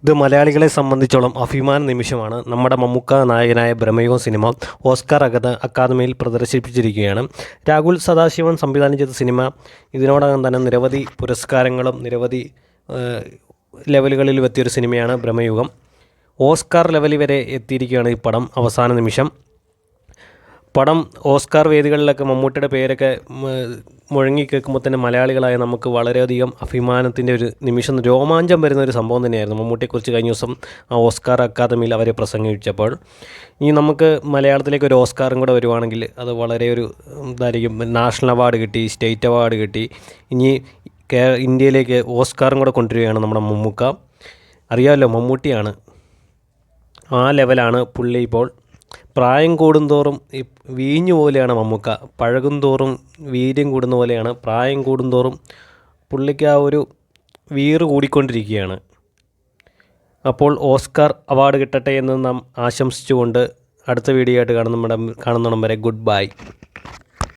ഇത് മലയാളികളെ സംബന്ധിച്ചോളം അഭിമാന നിമിഷമാണ്. നമ്മുടെ മമ്മൂക്ക നായകനായ ബ്രഹ്മയുഗം സിനിമ ഓസ്കാർ അക്കാദമിയിൽ പ്രദർശിപ്പിച്ചിരിക്കുകയാണ്. രാഹുൽ സദാശിവൻ സംവിധാനം ചെയ്ത സിനിമ ഇതിനോടകം തന്നെ നിരവധി പുരസ്കാരങ്ങളും നിരവധി ലെവലുകളിലും എത്തിയൊരു സിനിമയാണ് ബ്രഹ്മയുഗം. ഓസ്കാർ ലെവലിൽ വരെ എത്തിയിരിക്കുകയാണ് ഈ പടം. അവസാന നിമിഷം പടം ഓസ്കാർ വേദികളിലൊക്കെ മമ്മൂട്ടിയുടെ പേരൊക്കെ മുഴങ്ങി കേൾക്കുമ്പോൾ തന്നെ മലയാളികളായ നമുക്ക് വളരെയധികം അഭിമാനത്തിൻ്റെ ഒരു നിമിഷം, രോമാഞ്ചം വരുന്ന ഒരു സംഭവം തന്നെയായിരുന്നു. മമ്മൂട്ടിയെക്കുറിച്ച് കഴിഞ്ഞ ദിവസം ആ ഓസ്കാർ അക്കാദമിയിൽ അവരെ പ്രസംഗിച്ചപ്പോൾ ഇനി നമുക്ക് മലയാളത്തിലേക്ക് ഒരു ഓസ്കാറും കൂടെ വരുവാണെങ്കിൽ അത് വളരെ ഒരു ഇതായിരിക്കും. നാഷണൽ അവാർഡ് കിട്ടി, സ്റ്റേറ്റ് അവാർഡ് കിട്ടി, ഇനി ഇന്ത്യയിലേക്ക് ഓസ്കാറും കൂടെ കൊണ്ടുവരികയാണ് നമ്മുടെ മമ്മൂക്ക. അറിയാമല്ലോ, മമ്മൂട്ടിയാണ്, ആ ലെവലാണ് പുള്ളി. ഇപ്പോൾ പ്രായം കൂടുന്തോറും ഈ വീഞ്ഞു പോലെയാണ് മമ്മൂക്ക. പഴകുന്തോറും വീര്യം കൂടുന്ന പോലെയാണ്, പ്രായം കൂടുന്തോറും പുള്ളിക്ക് ആ ഒരു വീറ് കൂടിക്കൊണ്ടിരിക്കുകയാണ്. അപ്പോൾ ഓസ്കാർ അവാർഡ് കിട്ടട്ടെ എന്ന് നാം ആശംസിച്ചുകൊണ്ട് അടുത്ത വീഡിയോ ആയിട്ട് കാണുന്നിടം വരെ ഗുഡ് ബൈ.